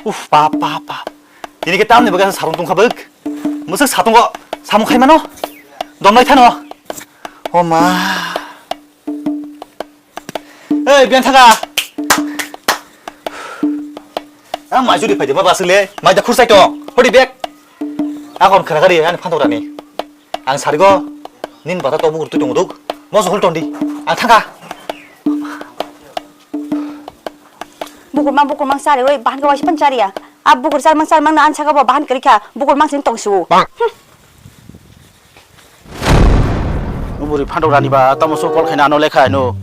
밥. 이렇게 땀내 먹어서 사롱동 가벅. 무슨 사동거 사목하이마노? 넌 타노? 엄마. 에이, 변타가. 아, 마주리 파이데 뭐 봤을래? 마이다 쿨사이토. 허리 백. 아건 그라가리 안에 판도라니. 안 사리고 닌 바다 또 먹을 또 정도. 뭐서 홀던디. 안 타가. bukur mang sari woi bahan kawas pencari ya bukur sar mang na ansa kawa bahan kerja bukur mang sing tong su 우리 판도라니 봐 따모서 꼴카이나 안 올래카이노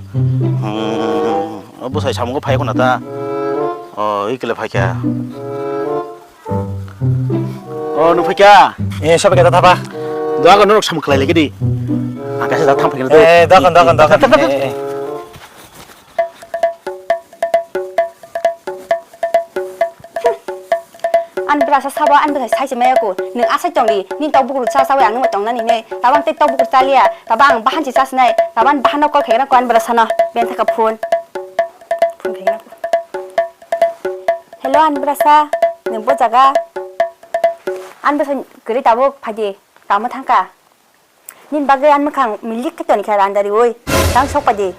무사히 잡은 거 파이고 나다 이끌래 파이야 너 파이야 예, 샤베가 다봐. 너가 너를 참 클라이 레기디 아까서 나 탐파기는 에, 나간. an berasa sawa an berasa sai cemaya ku neng asa jongli nin tau bukur sa sawa ang tong nani ne tabang tek tau bukur talia tabang bahan cisa senai taban bahan kol kena ku an berasa na ben tak phun kena ku hello an berasa neng bo jaga an berasa geri tabuk pagi tamu tangka nin bagai an mekang milik ke ton kaya dari woi tang sok pagi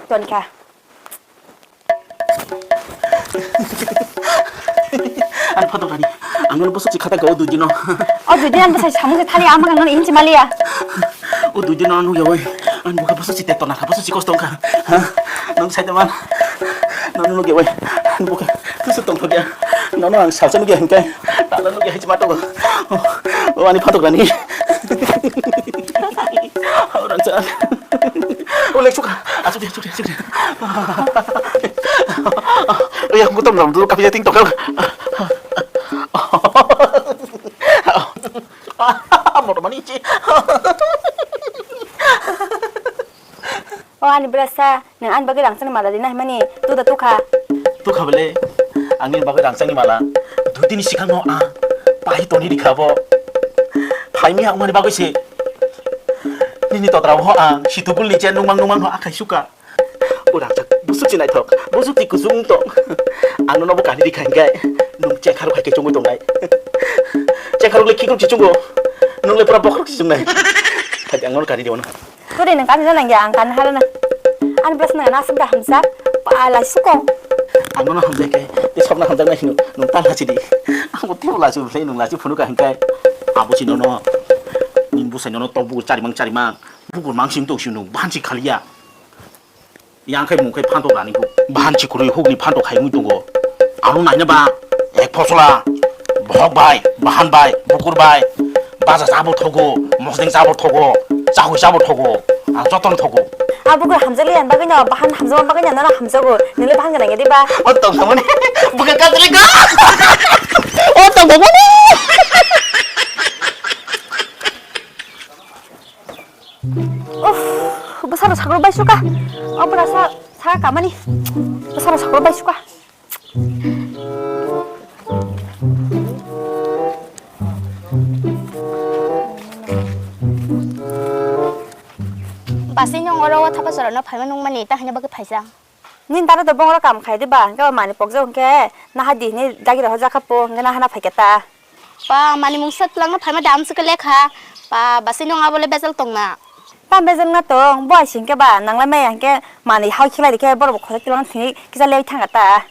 ton kaya 아니 판도라니 안 그러면 버섯지 가다가 어두지노 어두지 안 버섯 사무실 탈이 아마 간 인지 말이야 어두지노 anu ya woi an buka 버섯지 때 떠나 버섯지 코스tonka 넌 살때만 너는 누게 woi an buka 그래서 똥터야 너는 안 살자는 게 하니까 나는 누게 하지 마도고 아니 판도라니 orang jangan oleh suka sudah ya aku tahu dulu kafe ting tok mau mana sih ani berasa nang an bagai rangsang malah dinah mani tu dah tuka boleh angin bagai rangsang malah dua ini sih kan mau pahit toni di kabo pahit ni aku mana bagai sih ini toh terang hoa, situ pun licin numang hoa akai suka. Orang cak busuk cina itu, busuk di kusung toh. Anu nopo kali di kangkai, nung cek haru kaki cunggu tongai. Cek haru leki kru cicunggu, nung le pura pokok cicungai. Kaki angol kali di mana? Tu deh nang kan nang ya angkan hal na. An beras nang nasib dah hamzah, pala suko. Anu nah hamzah kai, di sekolah hamzah nang nung tan haji di. Aku tiap laju play nung laju penuh kangkai. Abu cino no. Nimbu senyono tau buku cari mang buku mangsim tu sinu bahan ci kaliya yang kai mungkai panto lani bu bahan ci kurui hugli panto kai mu tunggu anu nanya ba posola bohok bai bahan bai bukur bai baza sabur togo mosdeng sabur togo cahui sabur togo joton togo buku hamzah lian bagainya bahan hamzah bagainya nana hamzah go nilai bahan kadang jadi ba otong kamu nih bukan katrik otong kamu nih besar sakro bai suka berasa saya kamar nih besar sakro bai suka pasti nyong orang apa soalnya na payah nung mani ta hanya bagi payah nin dara dobong ora kam khai diba ga mani pokjo ke na hadi ni dagi ro ja kapo ngana hana phaketa pa mani mungsat lang na payah dam sekali kah pa pasti nyong boleh besel tong na pa bezeng na tong boy sing ke ba nang la me yang ke mani hau khila di ke bor bo khoi kilong thini kisa lei thangata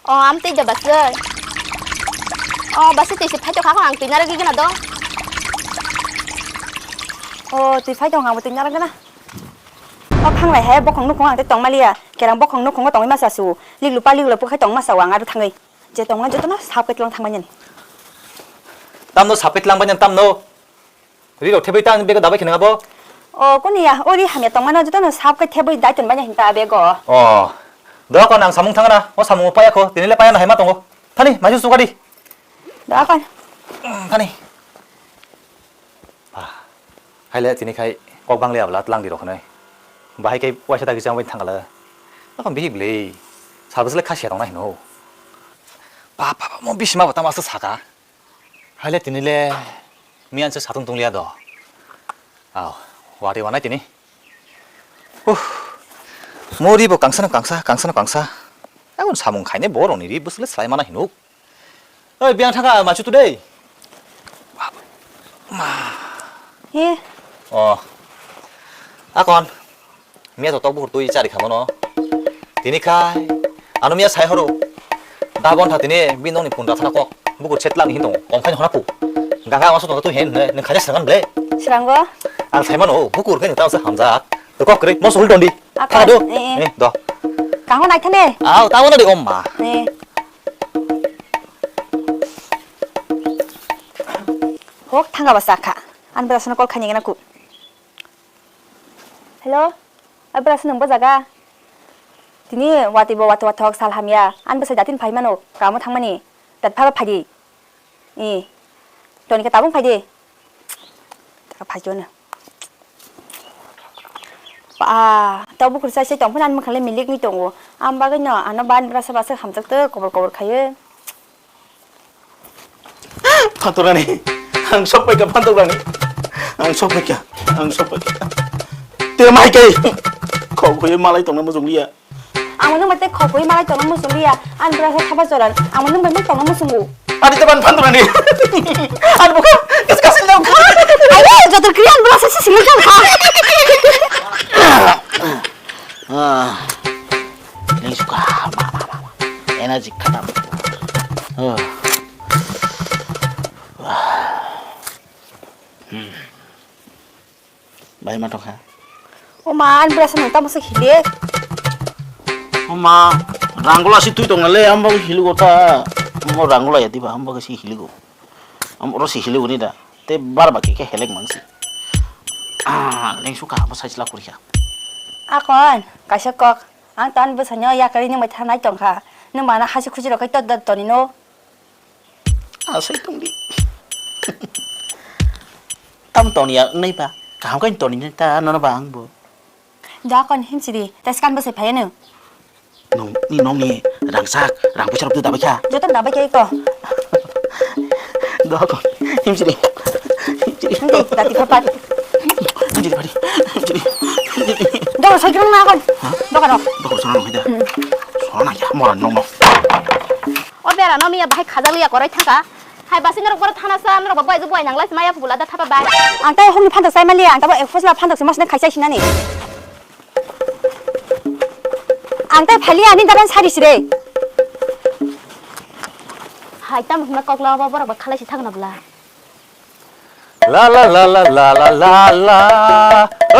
am ti ja basel basi ti si phajo kha ang ti na gi na do ti phai tong hang bo ti na na phang lai he bok khong nu khong ang te tong malia ke rang bok khong nu khong tong ma sa su li lu pa li lu pu khai tong ma sa wang aru thangai je tong ma je to na sap ke kilong thang ma nyen 땀노 사페틀랑 반년 땀노. 우리가 태베이 땅 베고 나바 기능하 보. 꼬니야 우리 하면 동만아 주도는 사업가 태보이 나이든 많이 hinta 베고 너가 건랑 사몽탕하나 사몽 오빠야 거 내일래 빠야나 해마 동거 타니 마주 쏘가리 너가 건 타니 하이래 티니 카이 꼭방 레야 블라 랑디로 khone 바이 카이 와샤다 기장 wen thangala 나건 비글레 사버슬레 카시야 동나 히노 바바 뭐 비시마 바타 마스 사가 하이래 티니레 미안서 사동 동리야도 와리 와나 티니 머리 뭐 강사는 강사 아군 사몽 가이네 뭐로니 무슬 사이마나 히노 어이 비앙 타가 마추 투데이 예. 아건 미야도 떡부고 또 이짜리 가면어 디니카 아노 미야 사이하로 나번 타더니 민노니 본다 타나고 무고 쳇랑 힌동 엉판이 하나고 가가 와서 너도 했네 는 가자 상관래 싫은 거? 안 사이마노 무고 그냥 따서 함자 너거 그래 뭐 소리 돈디 아까, 타도 예. 너 강호 나이 타네. 아우 따원어리 엄마 네. 혹 탕가봤어 아까. 안 받았으나 꼴칸 얘기나 굿. 헬로? 안 받았으나 뭐 자가? 디니 와티보 와토와토 살함이야. 안 받았어 야틴 파이마노. 까모 탕마니. 닷 파바 파디. 이. 너니까 따봉 파디. 내가 파지오는. tao bukan saya cakap pun anda makan milik ni tunggu. Amba kan ya, anda bahan berasa hamzak tu kobar kaya. 판도라니 안 섭밖에 판도라니 안 섭밖에 안 섭밖에 때마이게 거기에 말이 동네 무슨 리야 Amun mati kopi malah jangan musuh dia. Anda berasa apa soran? Amun memang jangan musuhmu. 아니 때만 판도라니 아니 뭐가 계속 좀 Ayo, jatuh kalian berasa sih singgah ha. yang suka 에너지 카다 Baik matok ha. Oma, anda berasa minta masuk hilir. Oma, ranggula situ itu ngale amba hilu kota. Mau ranggula ya tiba amba ke si hilu. Amba ro si hilu ni dah. Te bar baki ke helek mangsi. Yang suka apa saja lah kuliah. Akon, kasih kok. Angtan besarnya ya kali ini macam naik dong ha. Neng mana hasil kucing rokai tu nino. Asal itu ni. Tam tahun ya ni pa. Kau kan tahun ini ta nana bang bu. Dah kon him sidi. Taskan besar payah nu. Nong ni rangsak, rang besar tu tak baca. Jodoh dah baca iko. Dah kon him sini. Nanti dah tiga pat. Jadi padi. Jadi. Dah saya kira nak kon. Dah kan. Dah sana nong dah. Sana ya, mau nong nong. Oh biar anak mia bahaya kadal ya korai thangka. Hai basin ngerok korai thana sa ngerok bapak itu boy nanglas maya pula dah thapa bay. Angtai hom ni pantas saya malia. Angtai ekspos lah pantas semas nak kaisa sini. Angtai pali ani dalam sari sire. Hai tam nak kok lawa bapak bapak kalah si thang nabla. La la la la la la la la.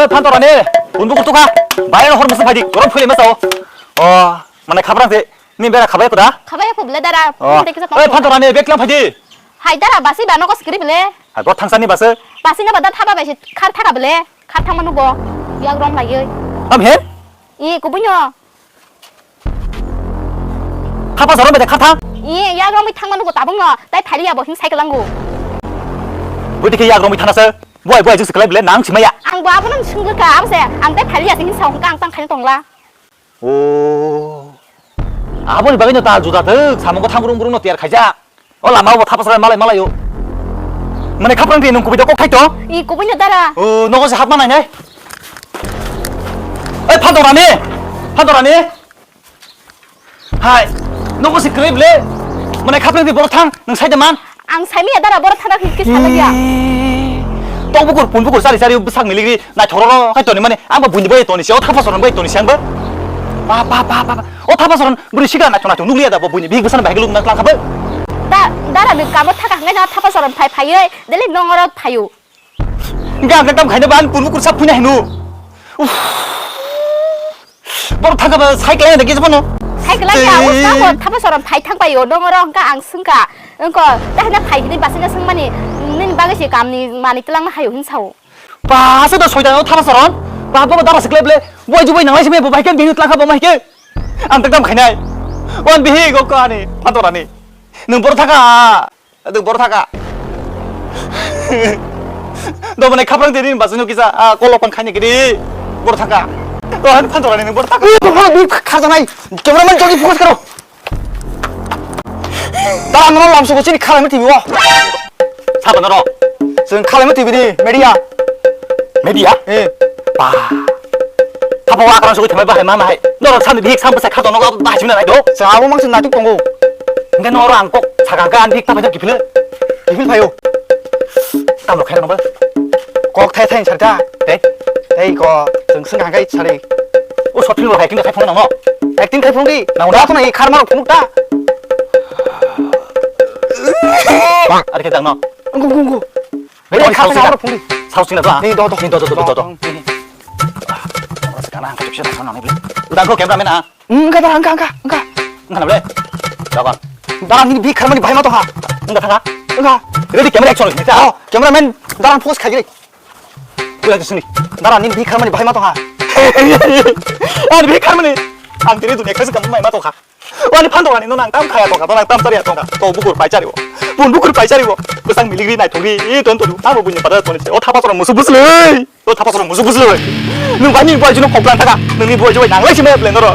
판도라니 운동 뚝하. 마이너 호르 무슨 파디. 그런 풀리 mes어. mana kabar sih? Ini berak kabar itu dah? Kabar aku bela darah. 판도라니 beklang 파디. Hai darah basi bano ko skrip bela. Aku tangsan이 봤어. Basinya pada thapa basi kar thaka bela. Kar thang manu go. Yang rom lagi. Am he? Iya, ku punya. Kapas orang beda kata? Iya, yang rom thang manu go tabung no. Tapi thali ya bohing cycle langgu. Berarti kayak yang romi tanah boy justru sekali bela nang cuma ya. Ang bawa pun sungguh ke am saya. Ang tapi thali ya sing saung kang tang kali tong lah. 아버지 bagainya tak juta tuh sama kau tamburung no tiar kaja. Lama mau tapas malai yo. Mana kapan dia nunggu video kok kaito? Iya, ku punya darah. 너가 지 합만 아니야? 판도라니? 하이, 너가 지 그래 블레? mana kapan dia borotang nang saydaman? Ang saya mi darah borat thana kiki salah ya. 똥부kur 본부kur sari besar miliki na chororo kaito ni mana amba bunyi boy toni siapa tapas orang boy toni siapa? 타파서는 우리 시간 나죠 누구야다 뭐 보니 미국 사람 발길로 나랑 가봐 darah nih kamu thakak nggak jangan tapas orang payu, deli nongorot payu. enggak kamu kayaknya bahan pun sak punya henu baru tangkap 사이클 내게 좀 너. 사이클 ya, usah tapas orang payu thang payu nongorot enggak angsunga, engkau dah hanya payu ini basnya sengmani, ini bagus sih kami mani telang hayu hinsau. Pas itu soalnya 타파서는 바보가 따라서 클랩래 뭐 주보이 나와시 뭐 바이ken 비누 tlaka 뭐 마이ken 안 딱담 가냐 원 비히 거거 아니 판도라니 능 보러 타가 너 번에 카프랑 데리는 바스뇨 기사 꼴로pan 카니 그리 보러 타가 한 판도라니 능 보러 타가 너 가잖아 cameraman 저기 포커스 가로 나 안 놀라 암수고 지니 카라메 TV 와 4번으로 지금 카라메 TV니 메디야? 예. 타보 아까랑 저기 대말 봐 마마이 너랑 산에 빅 삼부세 카도 너가 마시면 나이 너 Sao mang sin na tuk tongo. 근데 너랑 꼭 사강가 빅 타면 기필래 Ifil payo. 땀 놓게 해놓은 거 Kok thay thay char ta. 네 Đây có từng xưng hàng cái chari. 오 서필로 해 근데 khai phong nào Acting khai phong đi. Nào đó này khar ma phun ta. 너 이렇게 딱 너 Ngu. 왜 Đây 어디 khar 사우스가 ma phun đi. 사우스나 봐 Đi đó. 너 sekarang kau cakap sana ni udah kau kamera mana Enggak. enggak boleh jangan Darang ini big khar ma ni bhai ma to ha. enggak tangga Enggak. ini kamera action ni Oh, cameraman darang pose khai gini. udah di sini Darang ini big khar ma ni bhai ma to ha. 아니 왜 카르니 안 그래도 내가 그래서 가만 마도 가 아니 판도 아니 너랑 땀 가야 동가 너랑 땀 떨어야 동가 또 부kur 빠이자리고 본 부kur 빠이자리고 그상 밀리그리 나이 동리 돈 돈이 아무 분이 받아 돈이 어 타바서랑 무슨 무슨 너 타바서랑 무슨 너 완전히 보여주는 콤플란타가 너니 보여줘 낭래 심해 블레 너로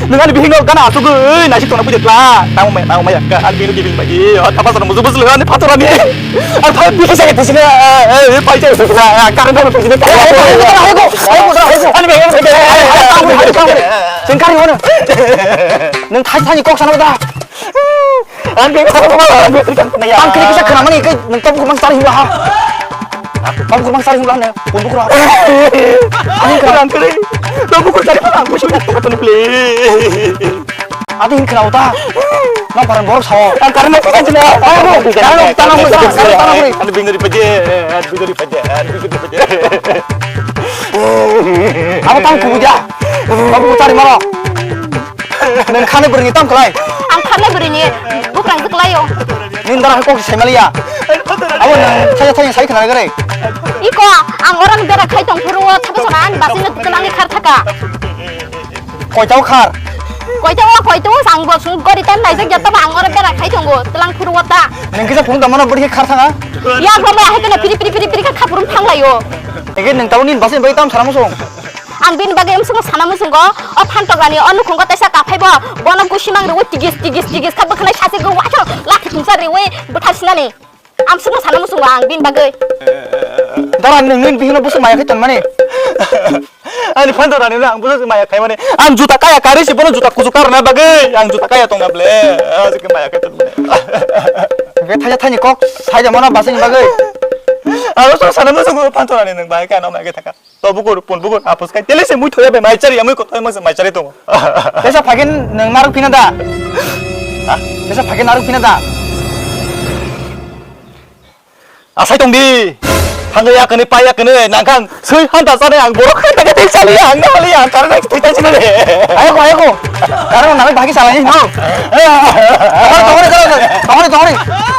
너 아니 비행거 가나 아수그 나시 동나 부졌라 나오마야 안 비는 기빈 바기 어 타바서랑 무슨 아니 파토라니 아 파 비행사게 드시네 빠이자리 까는 거는 드시네 아이고 아니 왜 Sing kari mana? Neng thay kok sana dah. 안 돼, Ang kiri kita kenapa nih? Neng tom kumang sari hula ha. Tom kumang sari hula nih. Untuk kurang. 안 그래. 너무 꿀다리 안 보시고 똑같은 플레이. Ada yang kenapa ta? Nang barang borok sawo. 안 가르면 그냥 지나. Ayo, tanam mu. 안 빙들이 빠지. 안 빙들이 빠지. Apa tang kubuja? Kamu cari mana? Neng kane beringi tam kelai. ang kharle berini bukrang zeklayo Nin darah kok semalia. Awan nang saya sai kenal gare. iko ang orang bera khai tong puro thabe sonan basine tulangi khar thaka Koi jauh khar. koi tu sang bo sung gori tan nai jak jata ang orang bera khai tong go tulang puro ta Neng kita pun damana beri khar thanga. ya gome ha kena piri ka khapurum thanglayo Ege neng tahu nin basin bayi tam salam musung. ang bin bage emsung sanamu sunggo o phantogani onu khongko taisa kaphaibo bono gusimang rewo tigis khabba khana sase go wacho laki tungsa rewe buthasinani am sungo sanamu sunggo ang bin bage Darah neng nin bihino busuk maya kitan mani. 아니 판도라니 안 부서지 마야 가이만에 안 주다 까야 가르시 보는 주다 구수까르나 바게 안 주다 까야 동가 블레 지금 마야 가던 Ege thay kok saya mana basin bagai. 알았어 사람은 그 판도라니 능 마야 가 나마 게다가 또 부고 본 부고 아포스 까 텔레세 무이 토야베 마이짜리 야무 거 토야면서 마이짜리 동 Desa bagian neng naruh pinada. Desa bagian naruh pinada. 아사이 동비 방금 그네 빠야 그네 난강 서이 한다 싸네 안 보러 간다게 대살이 안 나리 안 가르나 대타지네 Ayo. Karena namanya bagi salahnya, no. Tunggu.